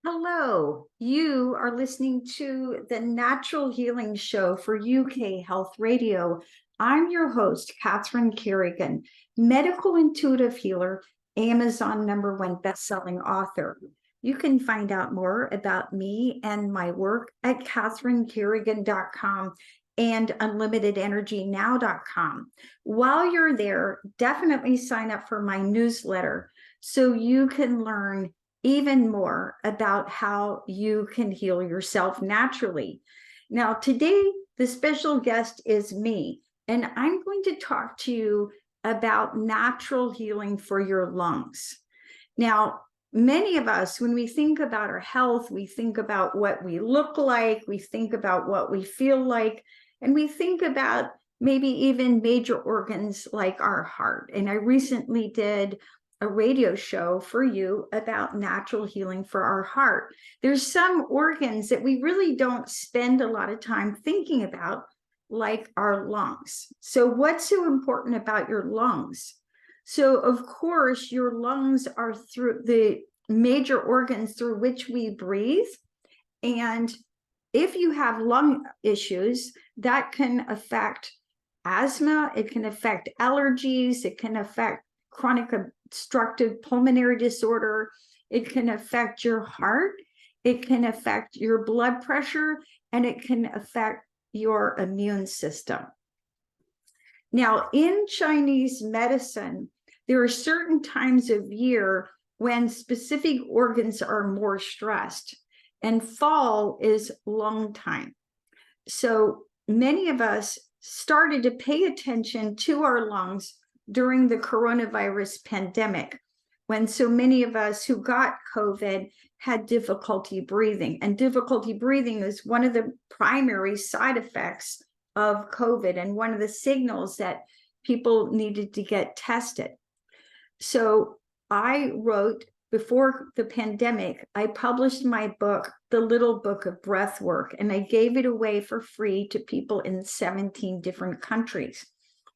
Hello, you are listening to the Natural Healing Show for UK Health Radio. I'm your host, Catherine Carrigan, medical intuitive healer, Amazon #1 bestselling author. You can find out more about me and my work at catherinecarrigan.com and unlimitedenergynow.com. While you're there, definitely sign up for my newsletter so you can learn even more about how you can heal yourself naturally. Now, today, the special guest is me, and I'm going to talk to you about natural healing for your lungs. Now, many of us, when we think about our health, we think about what we look like, we think about what we feel like, and we think about maybe even major organs like our heart. And I recently did a radio show for you about natural healing for our heart. There's some organs that we really don't spend a lot of time thinking about, like our lungs. So what's so important about your lungs? So of course, your lungs are through the major organs through which we breathe. And if you have lung issues, that can affect asthma, it can affect allergies, it can affect chronic obstructive pulmonary disorder, it can affect your heart, it can affect your blood pressure, and it can affect your immune system. Now, in Chinese medicine, there are certain times of year when specific organs are more stressed, and fall is lung time. So many of us started to pay attention to our lungs during the coronavirus pandemic, when so many of us who got COVID had difficulty breathing. And difficulty breathing is one of the primary side effects of COVID and one of the signals that people needed to get tested. So I wrote, before the pandemic, I published my book, The Little Book of Breath Work, and I gave it away for free to people in 17 different countries.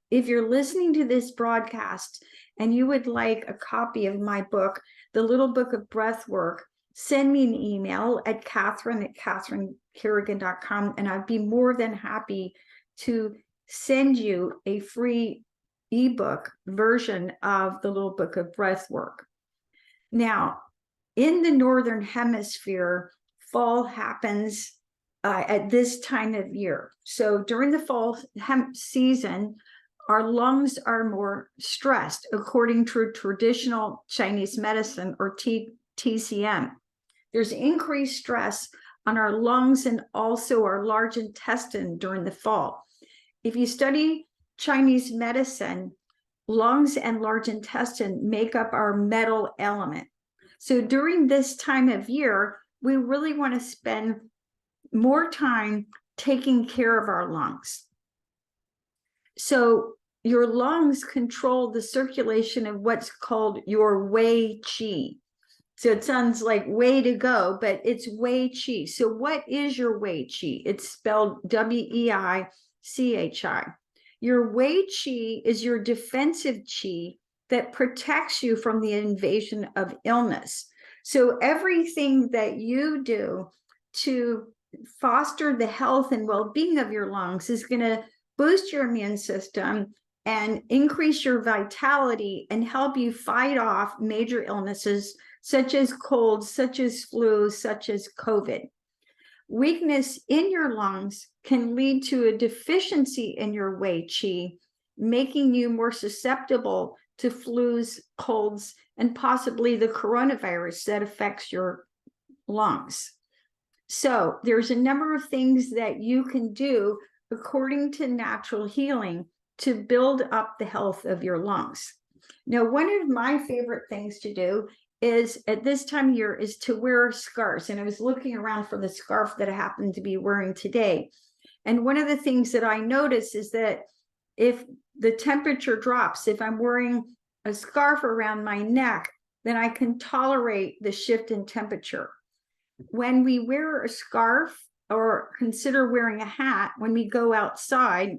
If you're listening to this broadcast and you would like a copy of my book, The Little Book of Breath Work, send me an email at catherinecarrigan.com, and I'd be more than happy to send you a free ebook version of The Little Book of Breath Work. Now, in the Northern Hemisphere, fall happens at this time of year. So during the fall season, our lungs are more stressed, according to traditional Chinese medicine, or TCM. There's increased stress on our lungs and also our large intestine during the fall. If you study Chinese medicine, lungs and large intestine make up our metal element. So during this time of year, we really want to spend more time taking care of our lungs. So your lungs control the circulation of what's called your Wei Chi. So it sounds like way to go, but it's Wei Chi. So what is your Wei Chi? It's spelled WEICHI. Your Wei Chi is your defensive chi that protects you from the invasion of illness. So everything that you do to foster the health and well-being of your lungs is going to boost your immune system and increase your vitality and help you fight off major illnesses such as colds, such as flu, such as COVID. Weakness in your lungs can lead to a deficiency in your Wei Chi, making you more susceptible to flus, colds, and possibly the coronavirus that affects your lungs. So there's a number of things that you can do according to natural healing to build up the health of your lungs. Now, one of my favorite things to do is at this time of year is to wear scarves. And I was looking around for the scarf that I happen to be wearing today. And one of the things that I notice is that if the temperature drops, if I'm wearing a scarf around my neck, then I can tolerate the shift in temperature. When we wear a scarf or consider wearing a hat when we go outside,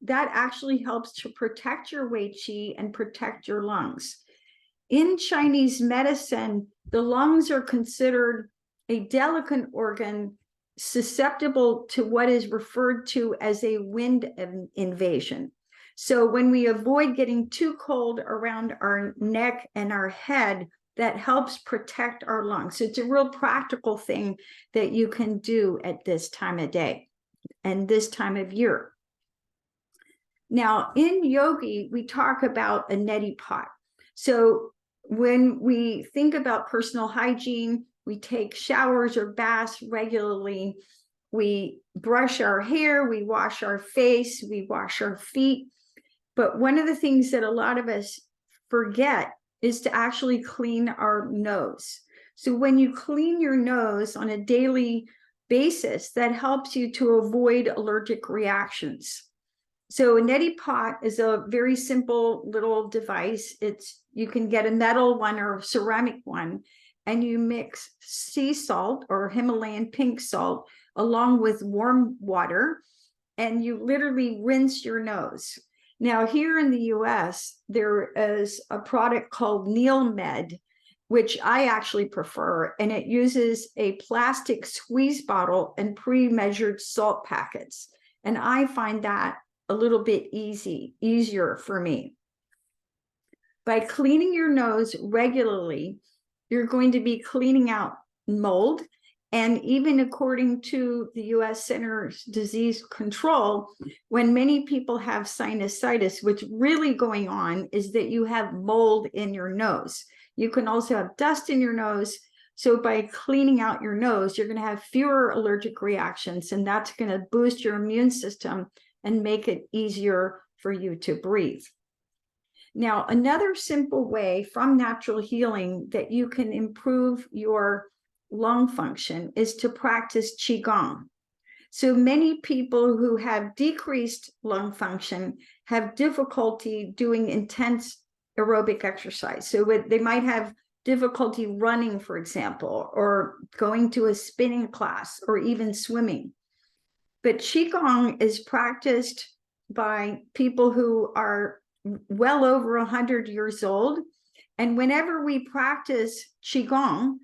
that actually helps to protect your Wei Chi and protect your lungs. In Chinese medicine, the lungs are considered a delicate organ susceptible to what is referred to as a wind invasion. So when we avoid getting too cold around our neck and our head, that helps protect our lungs. So it's a real practical thing that you can do at this time of day and this time of year. Now, in yogi, we talk about a neti pot. So when we think about personal hygiene, we take showers or baths regularly. We brush our hair, we wash our face, we wash our feet. But one of the things that a lot of us forget is to actually clean our nose. So when you clean your nose on a daily basis, that helps you to avoid allergic reactions. So a neti pot is a very simple little device. You can get a metal one or a ceramic one, and you mix sea salt or Himalayan pink salt along with warm water, and you literally rinse your nose. Now, here in the US, there is a product called NeilMed, which I actually prefer, and it uses a plastic squeeze bottle and pre-measured salt packets. And I find that a little bit easier for me. By cleaning your nose regularly, you're going to be cleaning out mold. And even according to the US Centers Disease Control, when many people have sinusitis, what's really going on is that you have mold in your nose. You can also have dust in your nose. So by cleaning out your nose, you're going to have fewer allergic reactions, and that's going to boost your immune system and make it easier for you to breathe. Now, another simple way from natural healing that you can improve your lung function is to practice Qigong. So many people who have decreased lung function have difficulty doing intense aerobic exercise. So they might have difficulty running, for example, or going to a spinning class or even swimming. But Qigong is practiced by people who are well over 100 years old. And whenever we practice Qigong,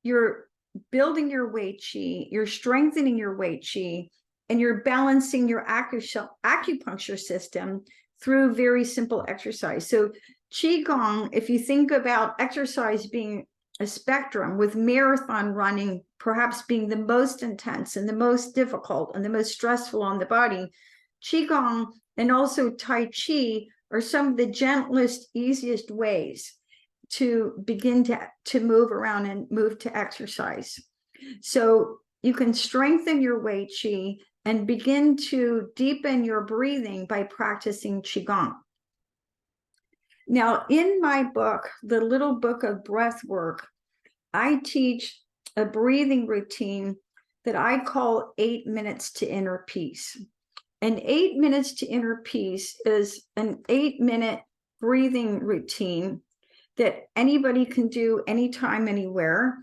you're building your Wei Chi, you're strengthening your Wei Chi, and you're balancing your acupuncture system through very simple exercise. So Qigong, if you think about exercise being a spectrum, with marathon running perhaps being the most intense and the most difficult and the most stressful on the body, Qigong and also Tai Chi are some of the gentlest, easiest ways to begin to move around and move to exercise. So you can strengthen your Wei Chi and begin to deepen your breathing by practicing Qigong. Now, in my book, The Little Book of Breath Work, I teach a breathing routine that I call 8 minutes to inner peace. And 8 minutes to inner peace is an 8-minute breathing routine that anybody can do anytime, anywhere.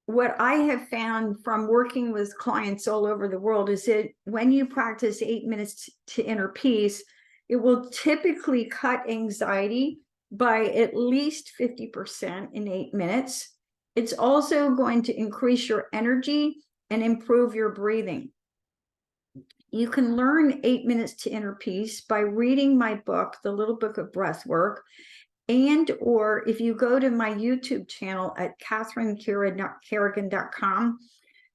What I have found from working with clients all over the world is that when you practice 8 minutes to inner peace, it will typically cut anxiety by at least 50% in 8 minutes. It's also going to increase your energy and improve your breathing. You can learn 8 minutes to inner peace by reading my book, The Little Book of Breath Work, and or if you go to my YouTube channel at Carrigan.com,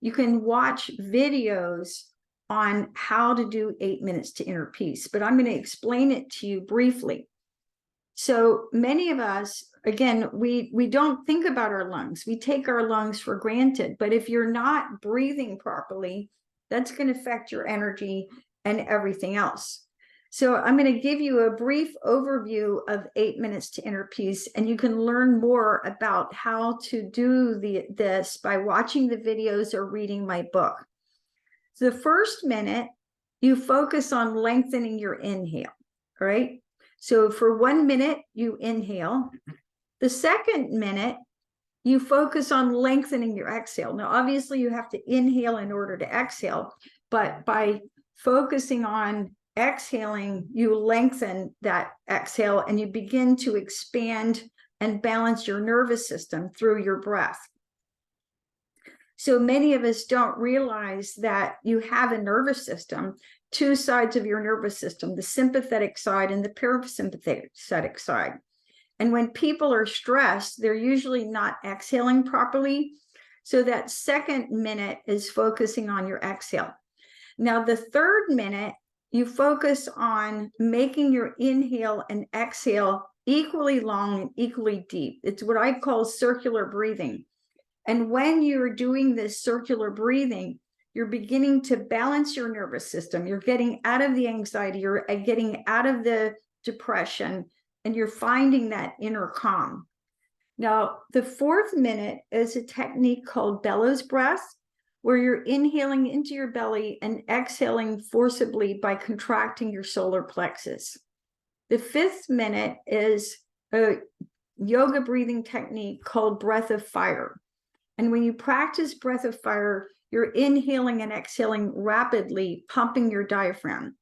you can watch videos on how to do 8 minutes to inner peace, but I'm going to explain it to you briefly. So many of us, again, we don't think about our lungs. We take our lungs for granted, but if you're not breathing properly, that's going to affect your energy and everything else. So I'm going to give you a brief overview of 8 minutes to inner peace, and you can learn more about how to do this by watching the videos or reading my book. So the first minute, you focus on lengthening your inhale, right? So for 1 minute, you inhale. The second minute, you focus on lengthening your exhale. Now, obviously, you have to inhale in order to exhale, but by focusing on exhaling, you lengthen that exhale and you begin to expand and balance your nervous system through your breath. So many of us don't realize that you have a nervous system, two sides of your nervous system, the sympathetic side and the parasympathetic side. And when people are stressed, they're usually not exhaling properly. So that second minute is focusing on your exhale. Now, the third minute, you focus on making your inhale and exhale equally long and equally deep. It's what I call circular breathing. And when you're doing this circular breathing, you're beginning to balance your nervous system. You're getting out of the anxiety, you're getting out of the depression, and you're finding that inner calm. Now, the fourth minute is a technique called bellows breath, where you're inhaling into your belly and exhaling forcibly by contracting your solar plexus. The fifth minute is a yoga breathing technique called breath of fire. And when you practice breath of fire, you're inhaling and exhaling rapidly, pumping your diaphragm.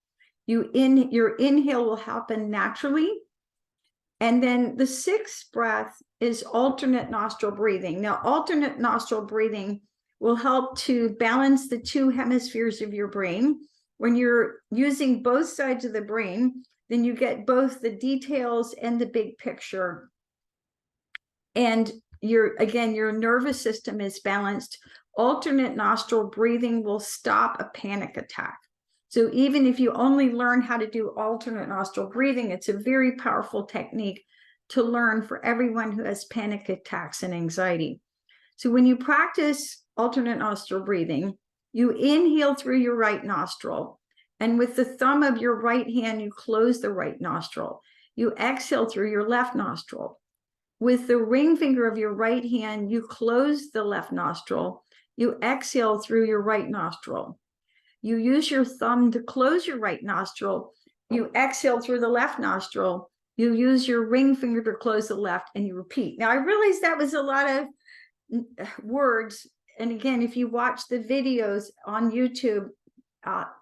Your inhale will happen naturally. And then the sixth breath is alternate nostril breathing. Now, alternate nostril breathing will help to balance the two hemispheres of your brain. When you're using both sides of the brain, then you get both the details and the big picture. And your nervous system is balanced. Alternate nostril breathing will stop a panic attack. So even if you only learn how to do alternate nostril breathing, it's a very powerful technique to learn for everyone who has panic attacks and anxiety. So when you practice alternate nostril breathing, you inhale through your right nostril, and with the thumb of your right hand, you close the right nostril. You exhale through your left nostril. With the ring finger of your right hand, you close the left nostril. You exhale through your right nostril. You use your thumb to close your right nostril. You exhale through the left nostril. You use your ring finger to close the left, and you repeat. Now, I realized that was a lot of words. And again, if you watch the videos on YouTube,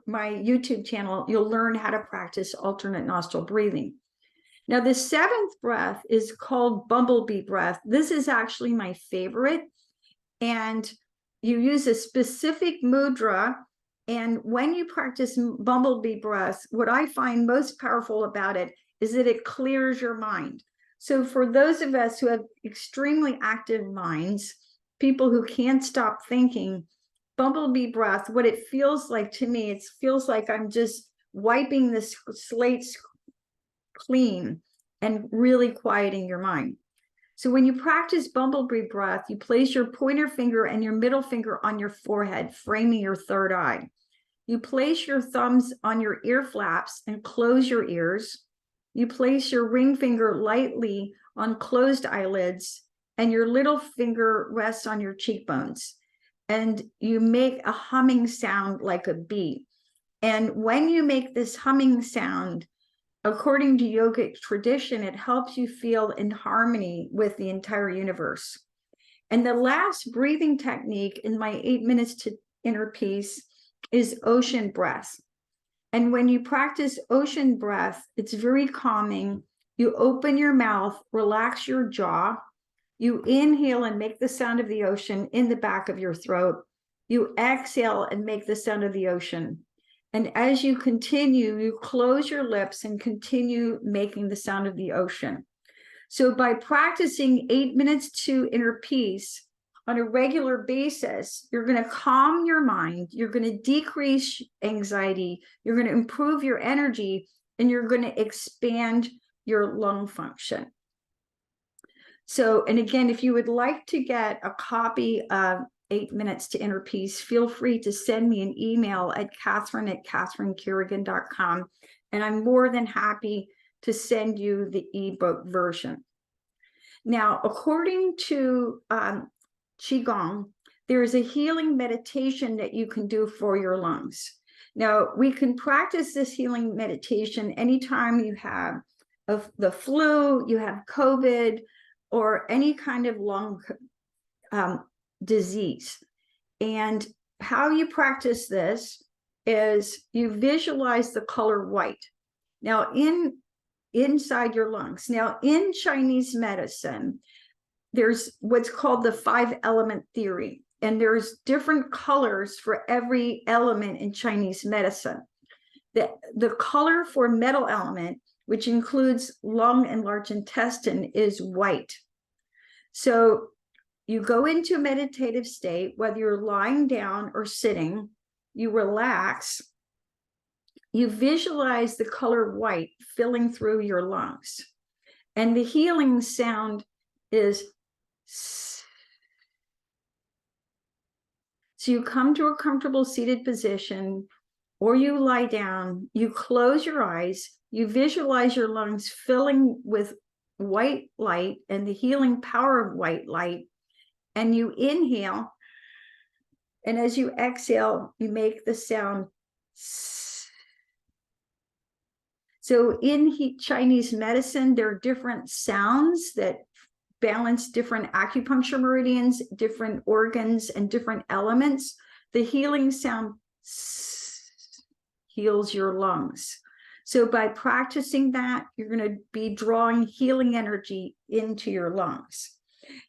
my YouTube channel, you'll learn how to practice alternate nostril breathing. Now, the seventh breath is called bumblebee breath. This is actually my favorite. And you use a specific mudra. And when you practice bumblebee breath, what I find most powerful about it is that it clears your mind. So for those of us who have extremely active minds, people who can't stop thinking, bumblebee breath, what it feels like to me, it feels like I'm just wiping the slates clean and really quieting your mind. So when you practice bumblebee breath, you place your pointer finger and your middle finger on your forehead, framing your third eye. You place your thumbs on your ear flaps and close your ears. You place your ring finger lightly on closed eyelids, and your little finger rests on your cheekbones. And you make a humming sound like a bee. And when you make this humming sound, according to yogic tradition, it helps you feel in harmony with the entire universe. And the last breathing technique in my 8 minutes to inner peace is ocean breath. And when you practice ocean breath, it's very calming. You open your mouth, relax your jaw. You inhale and make the sound of the ocean in the back of your throat. You exhale and make the sound of the ocean. And as you continue, you close your lips and continue making the sound of the ocean. So by practicing 8 minutes to inner peace on a regular basis, you're going to calm your mind, you're going to decrease anxiety, you're going to improve your energy, and you're going to expand your lung function. So, and again, if you would like to get a copy of 8 minutes to inner peace, feel free to send me an email at Catherine@CatherineCarrigan.com, and I'm more than happy to send you the ebook version. Now, according to Qigong, there is a healing meditation that you can do for your lungs. Now, we can practice this healing meditation anytime you have the flu, you have COVID, or any kind of lung disease. And how you practice this is you visualize the color white. Now, inside your lungs. Now, in Chinese medicine, there's what's called the 5-element theory. and there's different colors for every element in Chinese medicine. The color for metal element, which includes lung and large intestine, is white. So you go into a meditative state, whether you're lying down or sitting, you relax, you visualize the color white filling through your lungs. And the healing sound is so you come to a comfortable seated position, or you lie down, you close your eyes, you visualize your lungs filling with white light and the healing power of white light, and you inhale, and as you exhale, you make the sound. So in Chinese medicine, there are different sounds that balance different acupuncture meridians, different organs, and different elements. The healing sound heals your lungs. So by practicing that, you're going to be drawing healing energy into your lungs.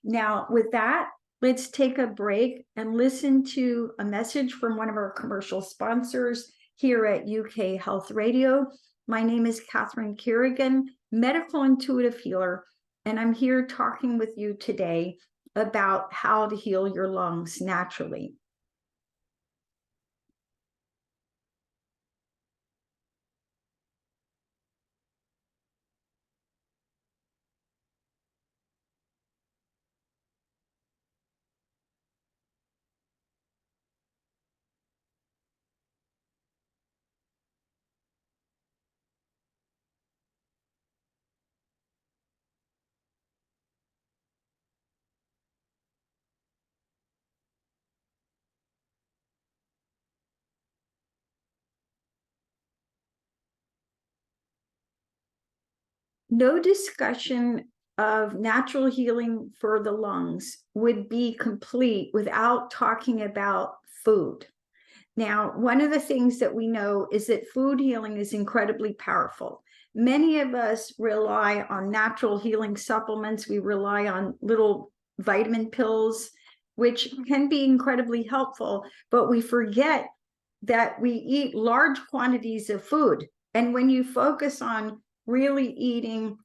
Now, with that, let's take a break and listen to a message from one of our commercial sponsors here at UK Health Radio. My name is Catherine Carrigan, medical intuitive healer, and I'm here talking with you today about how to heal your lungs naturally. No discussion of natural healing for the lungs would be complete without talking about food. Now, one of the things that we know is that food healing is incredibly powerful. Many of us rely on natural healing supplements. We rely on little vitamin pills, which can be incredibly helpful, but we forget that we eat large quantities of food. And when you focus on really eating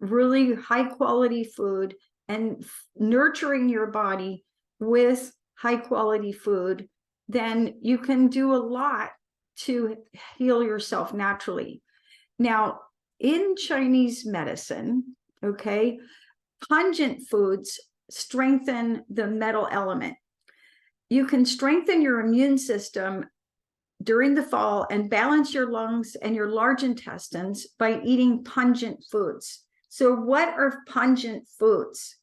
really high quality food and nurturing your body with high quality food, then you can do a lot to heal yourself naturally. Now, in Chinese medicine, okay, pungent foods strengthen the metal element. You can strengthen your immune system during the fall and balance your lungs and your large intestines by eating pungent foods. So what are pungent foods?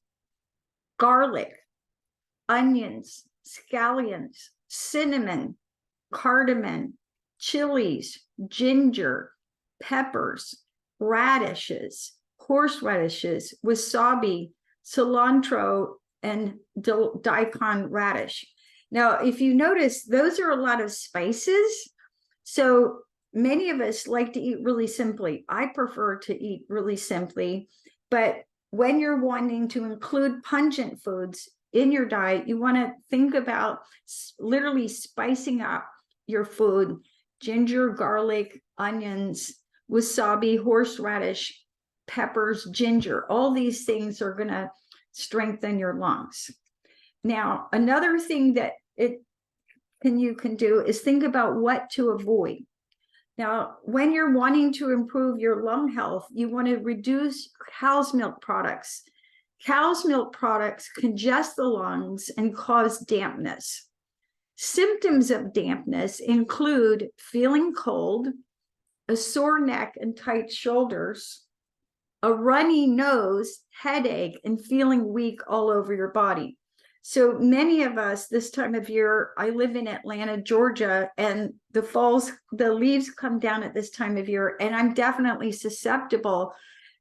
Garlic, onions, scallions, cinnamon, cardamom, chilies, ginger, peppers, radishes, horseradishes, wasabi, cilantro, and daikon radish. Now, if you notice, those are a lot of spices. So many of us like to eat really simply. I prefer to eat really simply, but when you're wanting to include pungent foods in your diet, you want to think about literally spicing up your food: ginger, garlic, onions, wasabi, horseradish, peppers, ginger. All these things are going to strengthen your lungs. Now, another thing that you can do is think about what to avoid. Now, when you're wanting to improve your lung health, you want to reduce cow's milk products. Cow's milk products congest the lungs and cause dampness. Symptoms of dampness include feeling cold, a sore neck and tight shoulders, a runny nose, headache, and feeling weak all over your body. So many of us this time of year, I live in Atlanta, Georgia, and the leaves come down at this time of year, and I'm definitely susceptible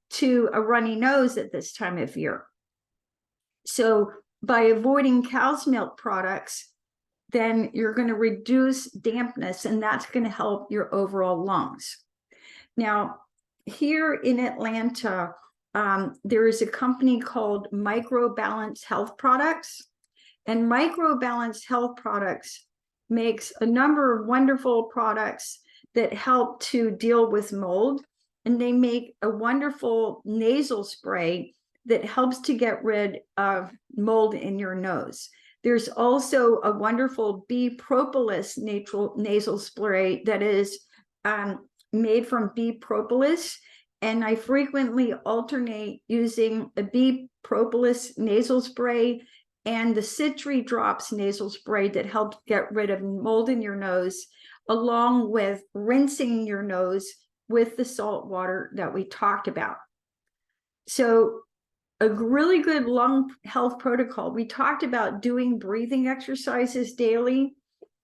to a runny nose at this time of year. So by avoiding cow's milk products, then you're going to reduce dampness, and that's going to help your overall lungs. Now, here in Atlanta, there is a company called Microbalance Health Products. And Microbalance Health Products makes a number of wonderful products that help to deal with mold. And they make a wonderful nasal spray that helps to get rid of mold in your nose. There's also a wonderful bee propolis nasal spray that is made from bee propolis. And I frequently alternate using a bee propolis nasal spray and the Citri Drops nasal spray that helps get rid of mold in your nose, along with rinsing your nose with the salt water that we talked about. So a really good lung health protocol. We talked about doing breathing exercises daily.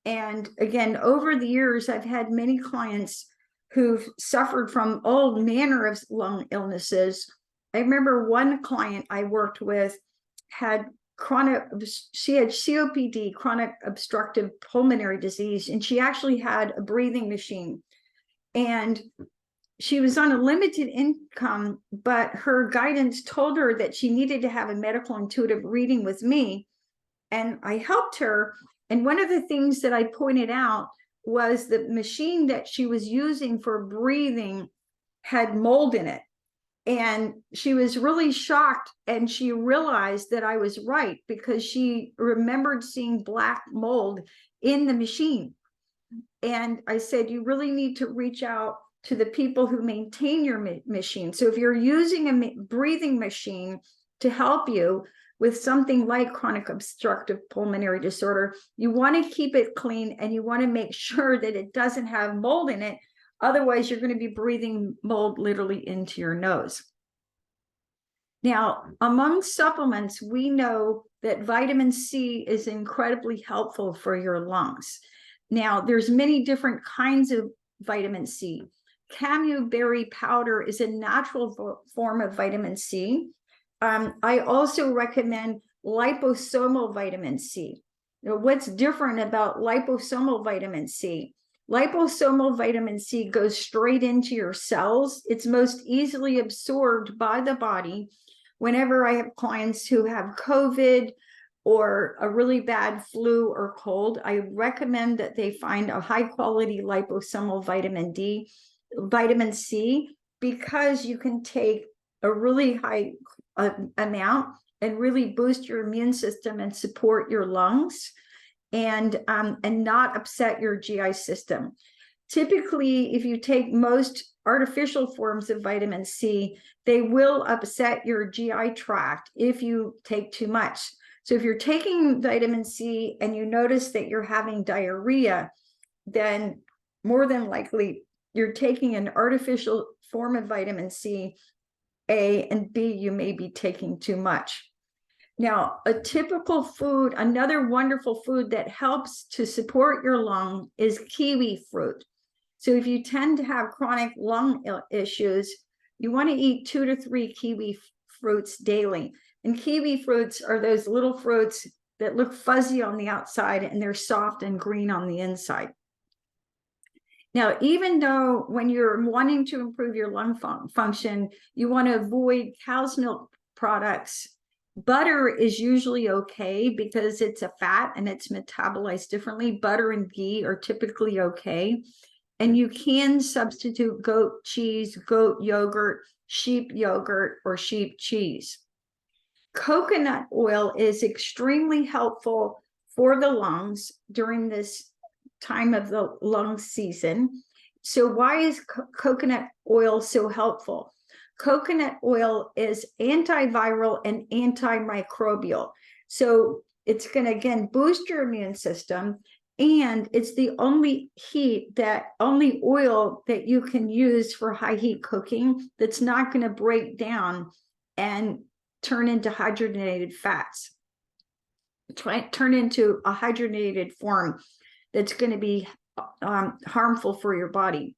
And again, over the years, I've had many clients who've suffered from all manner of lung illnesses. I remember one client I worked with had she had COPD, chronic obstructive pulmonary disease, and she actually had a breathing machine. And she was on a limited income, but her guidance told her that she needed to have a medical intuitive reading with me. And I helped her. And one of the things that I pointed out was the machine that she was using for breathing had mold in it. And she was really shocked, and she realized that I was right, because she remembered seeing black mold in the machine. And I said, you really need to reach out to the people who maintain your machine. So if you're using a breathing machine to help you with something like chronic obstructive pulmonary disorder, you want to keep it clean, and you want to make sure that it doesn't have mold in it. Otherwise, you're going to be breathing mold literally into your nose. Now, among supplements, we know that vitamin C is incredibly helpful for your lungs. Now, there's many different kinds of vitamin C. Camu berry powder is a natural form of vitamin C. I also recommend liposomal vitamin C. Now, what's different about liposomal vitamin C? Liposomal vitamin C goes straight into your cells. It's most easily absorbed by the body. Whenever I have clients who have COVID or a really bad flu or cold, I recommend that they find a high quality liposomal vitamin C, because you can take a really high amount and really boost your immune system and support your lungs, and not upset your GI system. Typically, if you take most artificial forms of vitamin C, they will upset your GI tract if you take too much. So if you're taking vitamin C and you notice that you're having diarrhea, then more than likely you're taking an artificial form of vitamin C, A, and B, you may be taking too much. Now, a typical food, another wonderful food that helps to support your lung is kiwi fruit. So if you tend to have chronic lung issues, you want to eat 2 to 3 kiwi fruits daily. And kiwi fruits are those little fruits that look fuzzy on the outside, and they're soft and green on the inside. Now, even though when you're wanting to improve your lung function, you want to avoid cow's milk products, butter is usually okay because it's a fat and it's metabolized differently. Butter and ghee are typically okay. And you can substitute goat cheese, goat yogurt, sheep yogurt, or sheep cheese. Coconut oil is extremely helpful for the lungs during this time of the lung season. So why is coconut oil so helpful? Coconut oil is antiviral and antimicrobial. So it's going to, again, boost your immune system. And it's the only oil that you can use for high heat cooking that's not going to break down and turn into hydrogenated fats. Turn into a hydrogenated form that's going to be harmful for your body.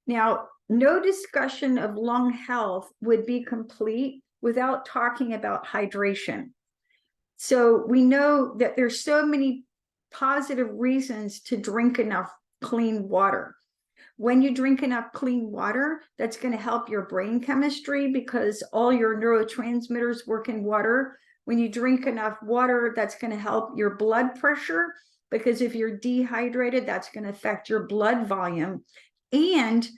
Now, no discussion of lung health would be complete without talking about hydration. So we know that there's so many positive reasons to drink enough clean water. When you drink enough clean water, that's going to help your brain chemistry, because all your neurotransmitters work in water. When you drink enough water, that's going to help your blood pressure, because if you're dehydrated, that's going to affect your blood volume. And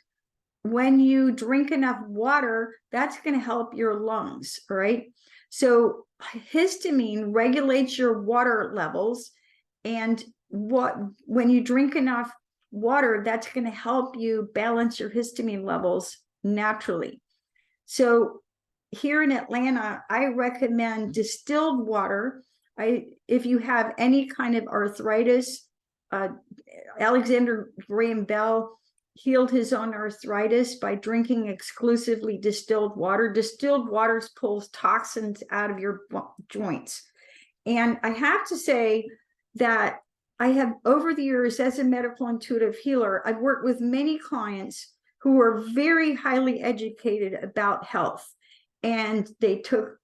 when you drink enough water, that's going to help your lungs, right? So histamine regulates your water levels, and when you drink enough water, that's going to help you balance your histamine levels naturally. So here in Atlanta, I recommend distilled water. If you have any kind of arthritis, Alexander Graham Bell healed his own arthritis by drinking exclusively distilled water. Distilled water pulls toxins out of your joints. And I have to say that I have, over the years, as a medical intuitive healer, I've worked with many clients who are very highly educated about health. And they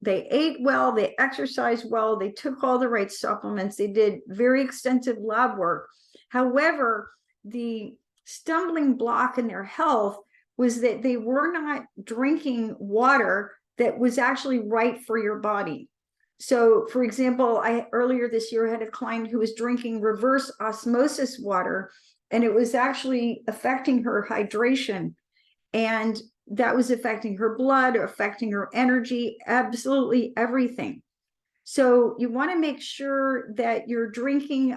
ate well, they exercised well, they took all the right supplements, they did very extensive lab work. However, the stumbling block in their health was that they were not drinking water that was actually right for your body. So, for example, earlier this year had a client who was drinking reverse osmosis water, and it was actually affecting her hydration, and that was affecting her blood, affecting her energy, absolutely everything. So you want to make sure that you're drinking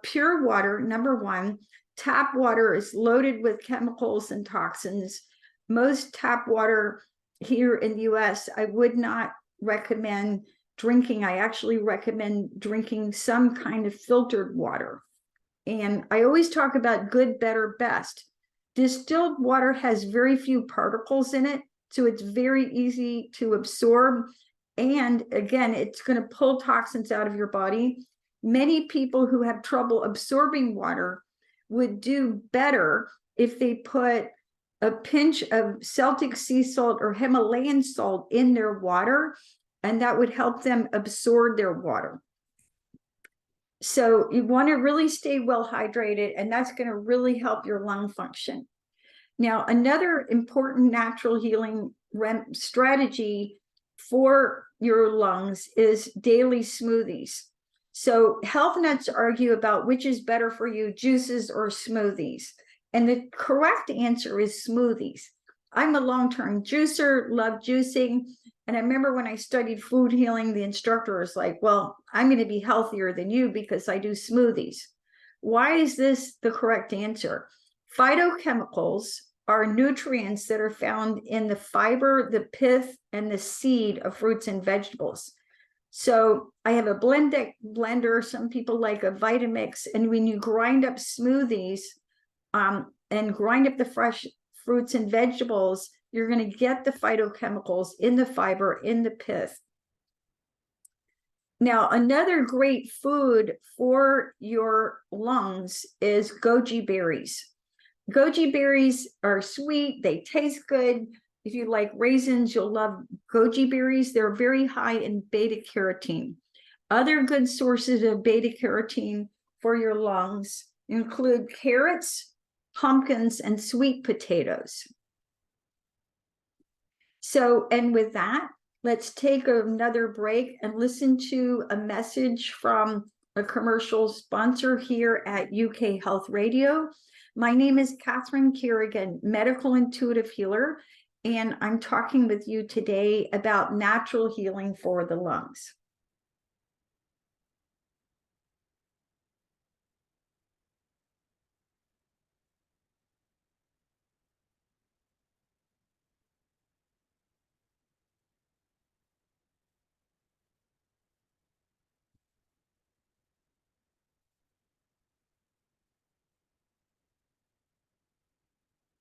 pure water. Number one, tap water is loaded with chemicals and toxins. Most tap water here in the US, I would not recommend drinking. I actually recommend drinking some kind of filtered water. And I always talk about good, better, best. Distilled water has very few particles in it, so it's very easy to absorb. And again, it's going to pull toxins out of your body. Many people who have trouble absorbing water would do better if they put a pinch of Celtic sea salt or Himalayan salt in their water, and that would help them absorb their water. So you want to really stay well hydrated, and that's going to really help your lung function. Now, another important natural healing strategy for your lungs is daily smoothies. So health nuts argue about which is better for you, juices or smoothies. And the correct answer is smoothies. I'm a long-term juicer, love juicing. And I remember when I studied food healing, the instructor was like, well, I'm going to be healthier than you because I do smoothies. Why is this the correct answer? Phytochemicals are nutrients that are found in the fiber, the pith, and the seed of fruits and vegetables. So I have a blender. Some people like a Vitamix. And when you grind up smoothies and grind up the fresh fruits and vegetables, you're going to get the phytochemicals in the fiber, in the pith. Now, another great food for your lungs is goji berries. Goji berries are sweet, they taste good. If you like raisins, you'll love goji berries. They're very high in beta carotene. Other good sources of beta carotene for your lungs include carrots, pumpkins, and sweet potatoes. So, and with that, let's take another break and listen to a message from a commercial sponsor here at UK Health Radio. My name is Catherine Carrigan, medical intuitive healer, and I'm talking with you today about natural healing for the lungs.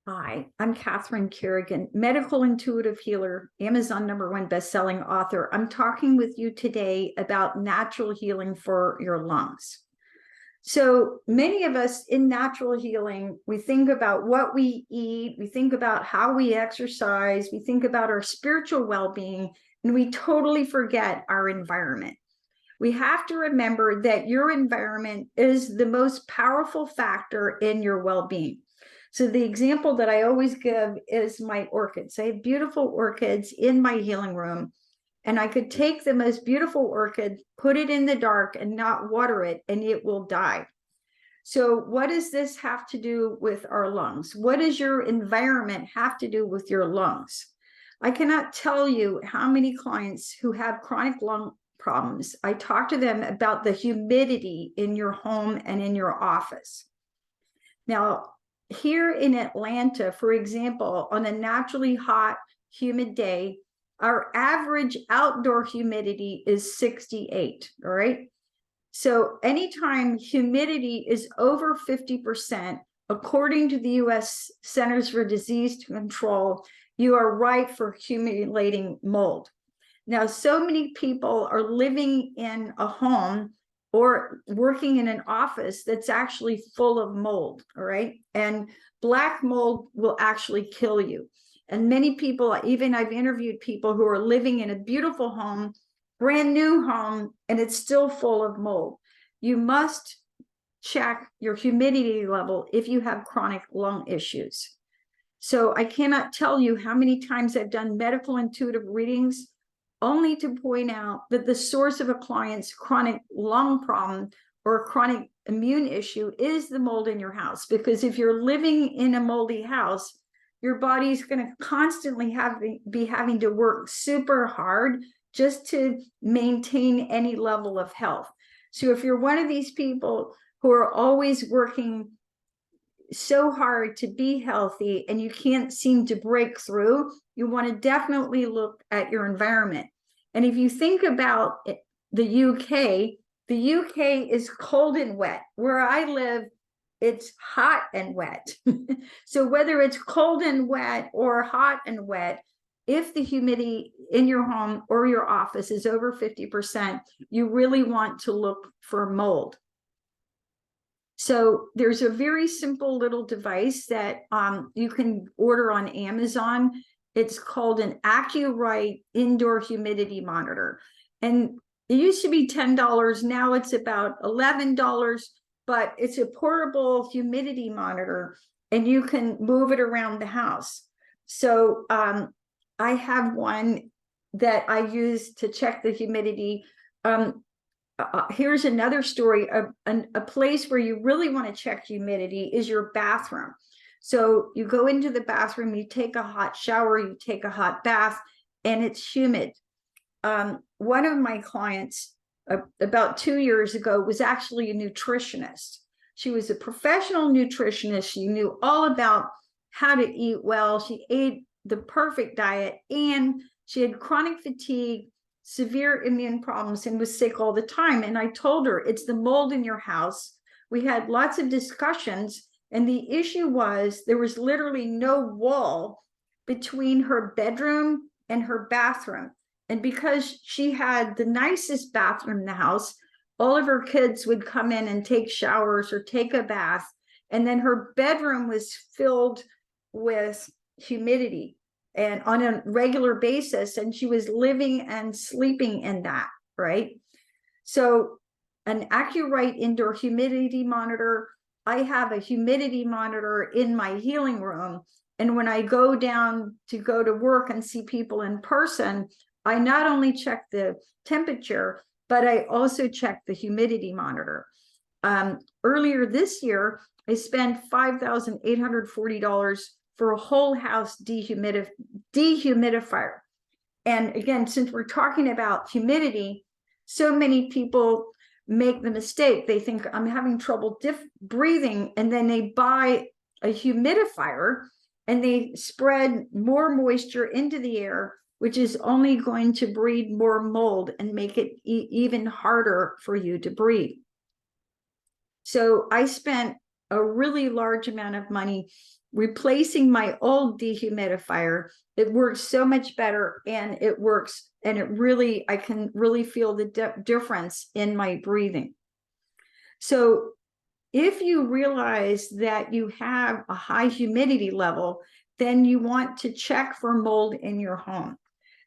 Hi, I'm Catherine Carrigan, medical intuitive healer, Amazon #1 best-selling author. I'm talking with you today about natural healing for your lungs. So many of us in natural healing, we think about what we eat, we think about how we exercise, we think about our spiritual well-being, and we totally forget our environment. We have to remember that your environment is the most powerful factor in your well-being. So the example that I always give is my orchids. I have beautiful orchids in my healing room. And I could take the most beautiful orchid, put it in the dark and not water it, and it will die. So what does this have to do with our lungs? What does your environment have to do with your lungs? I cannot tell you how many clients who have chronic lung problems, I talk to them about the humidity in your home and in your office. Now, here in Atlanta, for example, on a naturally hot, humid day, our average outdoor humidity is 68, all right? So anytime humidity is over 50%, according to the US Centers for Disease Control, you are ripe for accumulating mold. Now, so many people are living in a home or working in an office that's actually full of mold, all right? And black mold will actually kill you. And many people, even I've interviewed people who are living in a beautiful home, brand new home, and it's still full of mold. You must check your humidity level if you have chronic lung issues. So I cannot tell you how many times I've done medical intuitive readings only to point out that the source of a client's chronic lung problem or chronic immune issue is the mold in your house. Because if you're living in a moldy house, your body's going to constantly be having to work super hard just to maintain any level of health. So if you're one of these people who are always working so hard to be healthy and you can't seem to break through, you want to definitely look at your environment. And if you think about the UK is cold and wet. Where I live, it's hot and wet. So whether it's cold and wet or hot and wet, if the humidity in your home or your office is over 50%, you really want to look for mold. So there's a very simple little device that you can order on Amazon. It's called an AccuRite indoor humidity monitor. And it used to be $10. Now it's about $11, but it's a portable humidity monitor and you can move it around the house. So I have one that I use to check the humidity. Here's another story. A place where you really want to check humidity is your bathroom. So you go into the bathroom, you take a hot shower, you take a hot bath, and it's humid. One of my clients about 2 years ago was actually a nutritionist. She was a professional nutritionist. She knew all about how to eat well. She ate the perfect diet, and she had chronic fatigue, severe immune problems, and was sick all the time. And I told her, it's the mold in your house. We had lots of discussions, and the issue was there was literally no wall between her bedroom and her bathroom. And because she had the nicest bathroom in the house, all of her kids would come in and take showers or take a bath. And then her bedroom was filled with humidity and on a regular basis. And she was living and sleeping in that, right? So an AccuRite indoor humidity monitor. I have a humidity monitor in my healing room. And when I go down to go to work and see people in person, I not only check the temperature, but I also check the humidity monitor. Earlier this year, I spent $5,840 for a whole house dehumidifier. And again, since we're talking about humidity, so many people make the mistake. They think I'm having trouble breathing, and then they buy a humidifier and they spread more moisture into the air, which is only going to breed more mold and make it even harder for you to breathe. So I spent a really large amount of money replacing my old dehumidifier. It works so much better, and it works, and I can really feel the difference in my breathing. So if you realize that you have a high humidity level, then you want to check for mold in your home.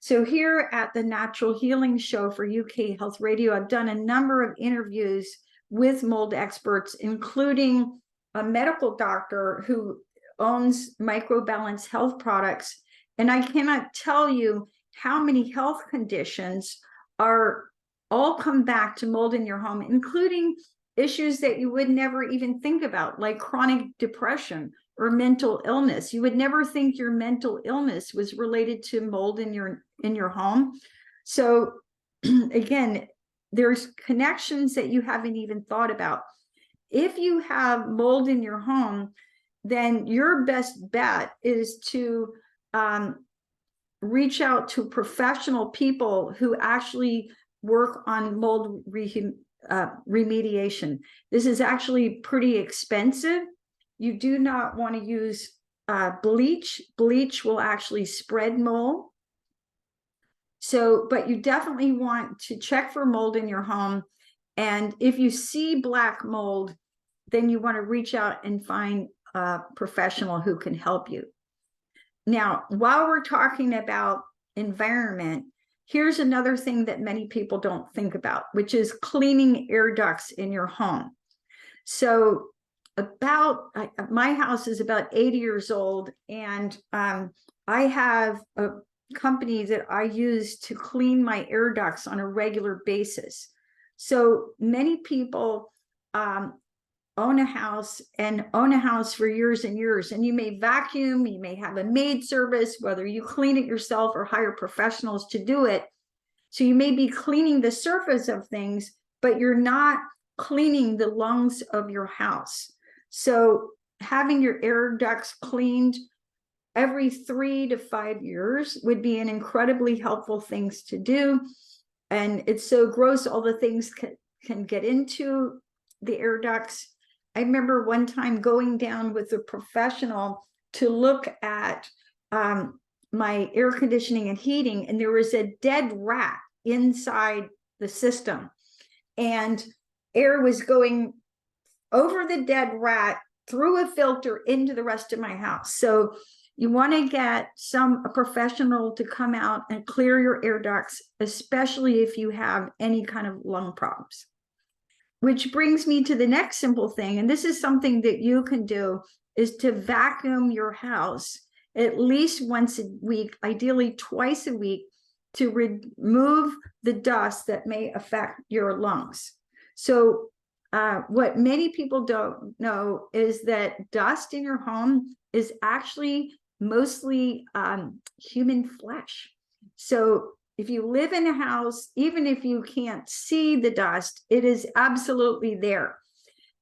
So here at the Natural Healing Show for UK Health Radio, I've done a number of interviews with mold experts, including a medical doctor who owns Microbalance Health Products. And I cannot tell you how many health conditions are all come back to mold in your home, including issues that you would never even think about, like chronic depression or mental illness. You would never think your mental illness was related to mold in your home. So again, there's connections that you haven't even thought about. If you have mold in your home, then your best bet is to reach out to professional people who actually work on mold remediation. This is actually pretty expensive. You do not want to use bleach. Bleach will actually spread mold. So, but you definitely want to check for mold in your home. And if you see black mold, then you want to reach out and find a professional who can help you. Now, while we're talking about environment, here's another thing that many people don't think about, which is cleaning air ducts in your home. So my house is about 80 years old, and I have a company that I use to clean my air ducts on a regular basis. So many people own a house for years and years, and you may vacuum, you may have a maid service, whether you clean it yourself or hire professionals to do it. So you may be cleaning the surface of things, but you're not cleaning the lungs of your house. So having your air ducts cleaned every 3 to 5 years would be an incredibly helpful thing to do. And it's so gross, all the things can get into the air ducts. I remember one time going down with a professional to look at my air conditioning and heating, and there was a dead rat inside the system, and air was going over the dead rat through a filter into the rest of my house. So you want to get a professional to come out and clear your air ducts, especially if you have any kind of lung problems. Which brings me to the next simple thing, and this is something that you can do, is to vacuum your house at least once a week, ideally twice a week, to remove the dust that may affect your lungs. So what many people don't know is that dust in your home is actually mostly human flesh. So if you live in a house, even if you can't see the dust, it is absolutely there.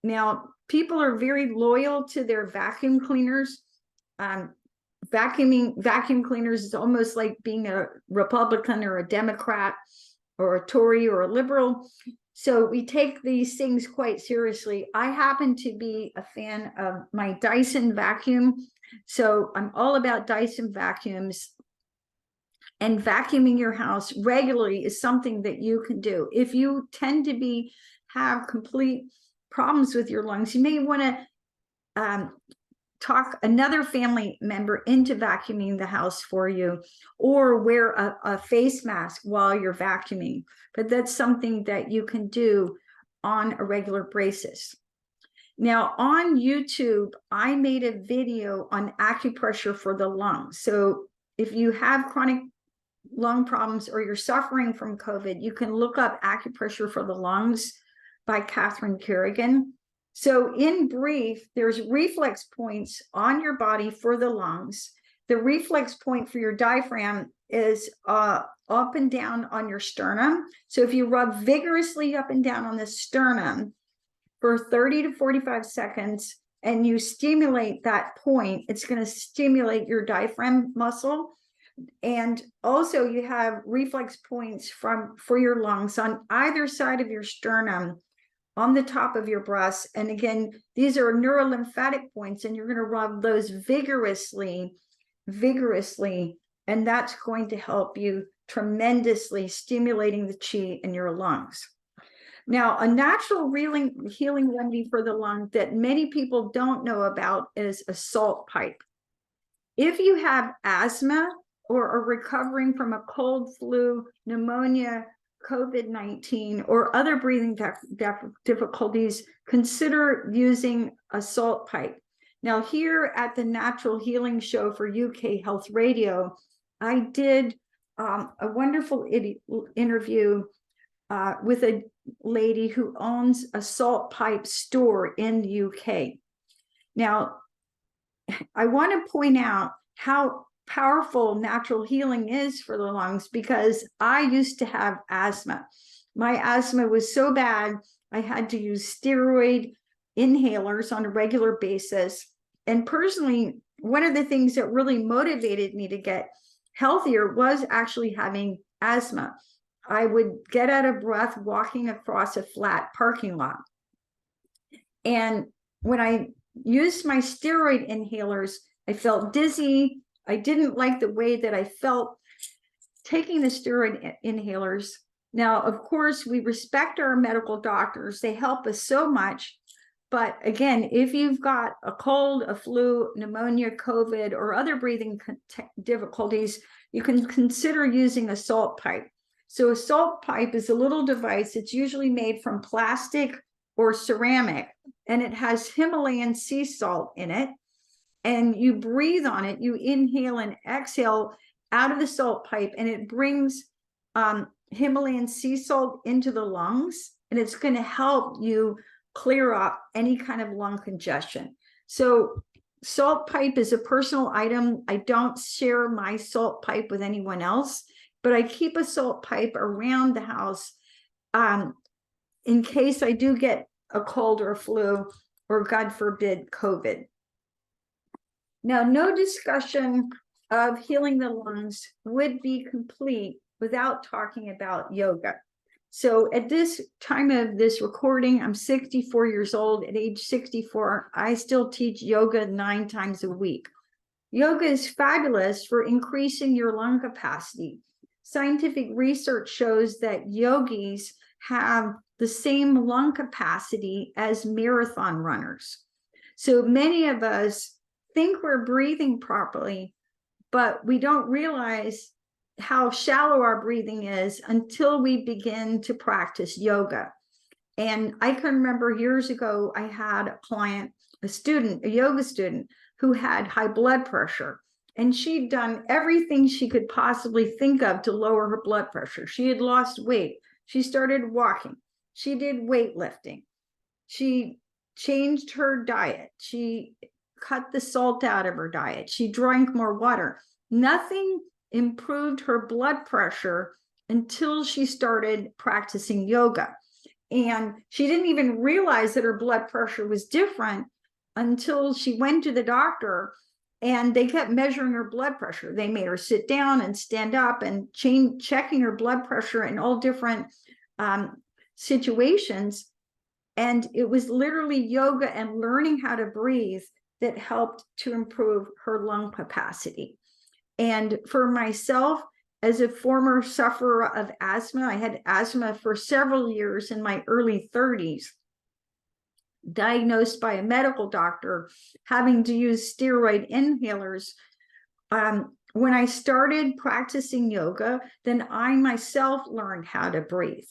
Now, people are very loyal to their vacuum cleaners. Vacuum cleaners is almost like being a Republican or a Democrat or a Tory or a liberal. So we take these things quite seriously. I happen to be a fan of my Dyson vacuum. So I'm all about Dyson vacuums. And vacuuming your house regularly is something that you can do. If you tend to have complete problems with your lungs, you may want to talk another family member into vacuuming the house for you, or wear a face mask while you're vacuuming. But that's something that you can do on a regular basis. Now, on YouTube, I made a video on acupressure for the lungs. So if you have chronic lung problems or you're suffering from COVID, you can look up acupressure for the lungs by Carrigan. So in brief, there's reflex points on your body for the lungs. The reflex point for your diaphragm is up and down on your sternum. So if you rub vigorously up and down on the sternum for 30 to 45 seconds and you stimulate that point, it's going to stimulate your diaphragm muscle. And also you have reflex points for your lungs on either side of your sternum, on the top of your breast. And again, these are neurolymphatic points, and you're going to rub those vigorously, and that's going to help you tremendously, stimulating the chi in your lungs. Now, a natural healing remedy for the lung that many people don't know about is a salt pipe. If you have asthma or are recovering from a cold, flu, pneumonia, COVID-19, or other breathing difficulties, consider using a salt pipe. Now, here at the Natural Healing Show for UK Health Radio, I did a wonderful interview with a lady who owns a salt pipe store in the UK. Now, I want to point out how powerful natural healing is for the lungs, because I used to have asthma. My asthma was so bad, I had to use steroid inhalers on a regular basis. And personally, one of the things that really motivated me to get healthier was actually having asthma. I would get out of breath walking across a flat parking lot. And when I used my steroid inhalers, I felt dizzy. I didn't like the way that I felt taking the steroid inhalers. Now, of course, we respect our medical doctors. They help us so much. But again, if you've got a cold, a flu, pneumonia, COVID, or other breathing difficulties, you can consider using a salt pipe. So a salt pipe is a little device. It's usually made from plastic or ceramic, and it has Himalayan sea salt in it. And you breathe on it, you inhale and exhale out of the salt pipe, and it brings Himalayan sea salt into the lungs, and it's going to help you clear up any kind of lung congestion. So salt pipe is a personal item. I don't share my salt pipe with anyone else, but I keep a salt pipe around the house in case I do get a cold or a flu, or God forbid, COVID. Now, no discussion of healing the lungs would be complete without talking about yoga. So at this time of this recording, I'm 64 years old. At age 64, I still teach yoga 9 times a week. Yoga is fabulous for increasing your lung capacity. Scientific research shows that yogis have the same lung capacity as marathon runners. So many of us think we're breathing properly, but we don't realize how shallow our breathing is until we begin to practice yoga. And I can remember years ago, I had a client, a student, a yoga student, who had high blood pressure. And she'd done everything she could possibly think of to lower her blood pressure. She had lost weight. She started walking. She did weightlifting. She changed her diet. She cut the salt out of her diet. She drank more water. Nothing improved her blood pressure until she started practicing yoga. And she didn't even realize that her blood pressure was different until she went to the doctor, and they kept measuring her blood pressure. They made her sit down and stand up and checking her blood pressure in all different situations. And it was literally yoga and learning how to breathe that helped to improve her lung capacity. And for myself, as a former sufferer of asthma, I had asthma for several years in my early 30s, diagnosed by a medical doctor, having to use steroid inhalers. When I started practicing yoga, then I myself learned how to breathe.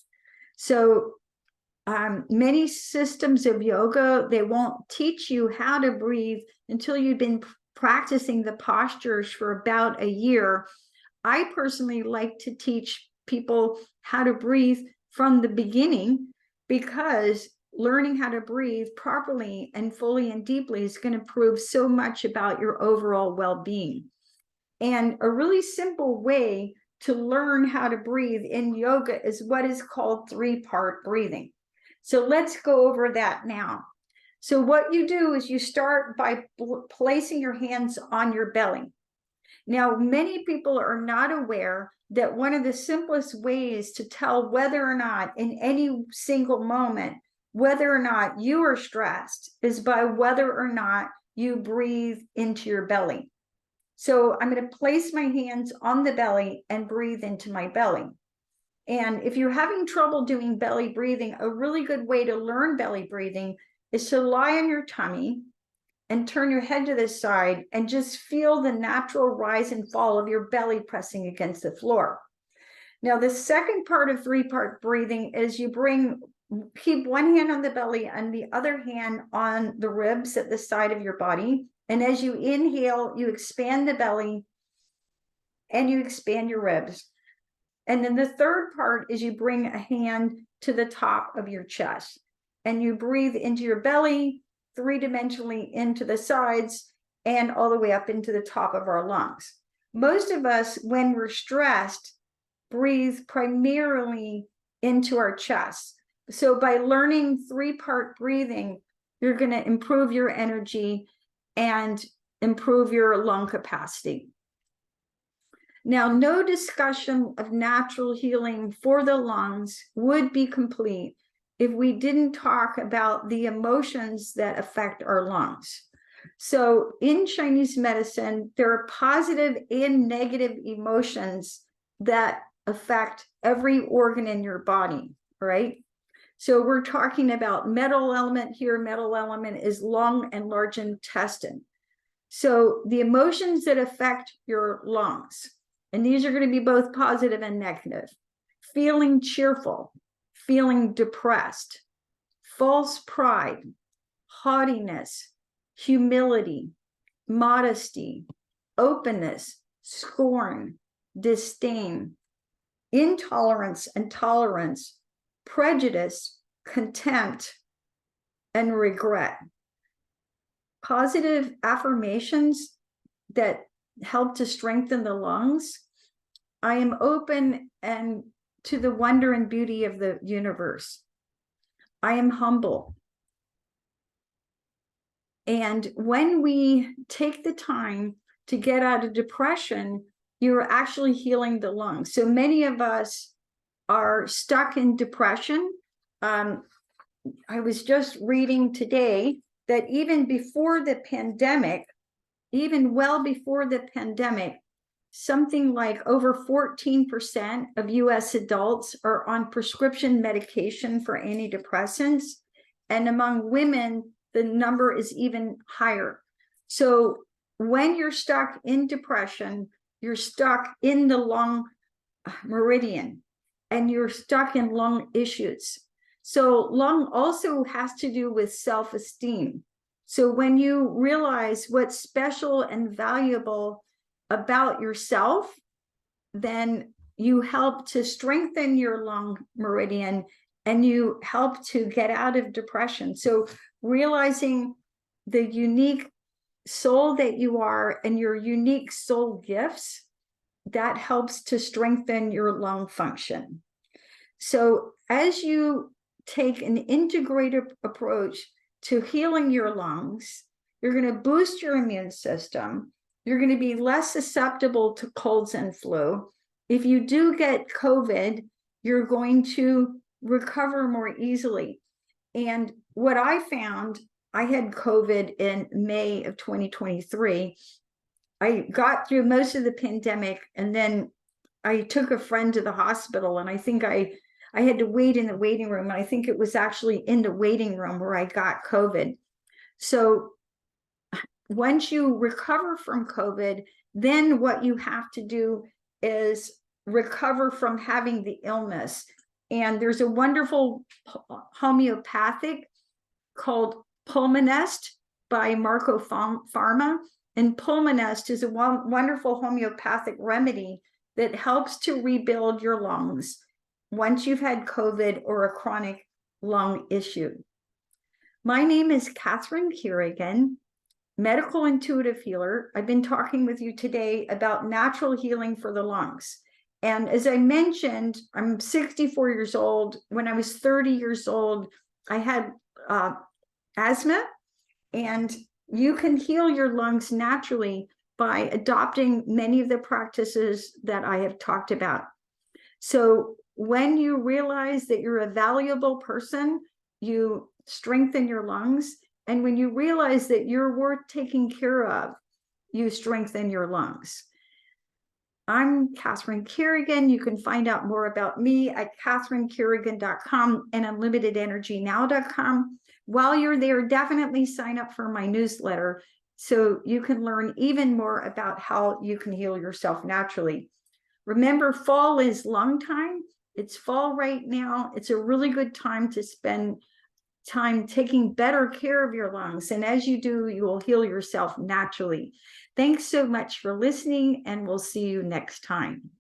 So many systems of yoga, they won't teach you how to breathe until you've been practicing the postures for about a year. I personally like to teach people how to breathe from the beginning, because learning how to breathe properly and fully and deeply is going to prove so much about your overall well-being. And a really simple way to learn how to breathe in yoga is what is called 3-part breathing. So let's go over that now. So what you do is you start by placing your hands on your belly. Now, many people are not aware that one of the simplest ways to tell whether or not in any single moment, whether or not you are stressed, is by whether or not you breathe into your belly. So I'm going to place my hands on the belly and breathe into my belly. And if you're having trouble doing belly breathing, a really good way to learn belly breathing is to lie on your tummy and turn your head to the side and just feel the natural rise and fall of your belly pressing against the floor. Now, the second part of 3-part breathing is you keep one hand on the belly and the other hand on the ribs at the side of your body. And as you inhale, you expand the belly and you expand your ribs. And then the third part is you bring a hand to the top of your chest and you breathe into your belly, three-dimensionally into the sides, and all the way up into the top of our lungs. Most of us, when we're stressed, breathe primarily into our chest. So by learning three-part breathing, you're going to improve your energy and improve your lung capacity. Now, no discussion of natural healing for the lungs would be complete if we didn't talk about the emotions that affect our lungs. So in Chinese medicine, there are positive and negative emotions that affect every organ in your body, right? So we're talking about metal element here. Metal element is lung and large intestine. So the emotions that affect your lungs, and these are going to be both positive and negative: feeling cheerful, feeling depressed, false pride, haughtiness, humility, modesty, openness, scorn, disdain, intolerance and tolerance, prejudice, contempt, and regret. Positive affirmations that help to strengthen the lungs. I am open and to the wonder and beauty of the universe. I am humble. And when we take the time to get out of depression, you're actually healing the lungs. So many of us are stuck in depression. I was just reading today that even before the pandemic, even well before the pandemic, something like over 14% of US adults are on prescription medication for antidepressants. And among women, the number is even higher. So when you're stuck in depression, you're stuck in the lung meridian and you're stuck in lung issues. So lung also has to do with self-esteem. So when you realize what's special and valuable about yourself, then you help to strengthen your lung meridian and you help to get out of depression. So realizing the unique soul that you are and your unique soul gifts, that helps to strengthen your lung function. So as you take an integrated approach to healing your lungs, you're going to boost your immune system. You're going to be less susceptible to colds and flu. If you do get COVID, you're going to recover more easily. And what I found, I had COVID in May of 2023. I got through most of the pandemic, and then I took a friend to the hospital, and I think I had to wait in the waiting room. And I think it was actually in the waiting room where I got COVID. So once you recover from COVID, then what you have to do is recover from having the illness. And there's a wonderful homeopathic called Pulmonest by Marco Pharma. And Pulmonest is a wonderful homeopathic remedy that helps to rebuild your lungs once you've had COVID or a chronic lung issue. My name is Catherine Carrigan, medical intuitive healer. I've been talking with you today about natural healing for the lungs. And as I mentioned, I'm 64 years old. When I was 30 years old, I had asthma, and you can heal your lungs naturally by adopting many of the practices that I have talked about. So when you realize that you're a valuable person, you strengthen your lungs. And when you realize that you're worth taking care of, you strengthen your lungs. I'm Catherine Carrigan. You can find out more about me at catherinecarrigan.com and unlimitedenergynow.com. While you're there, definitely sign up for my newsletter so you can learn even more about how you can heal yourself naturally. Remember, fall is lung time. It's fall right now. It's a really good time to spend time taking better care of your lungs. And as you do, you will heal yourself naturally. Thanks so much for listening, and we'll see you next time.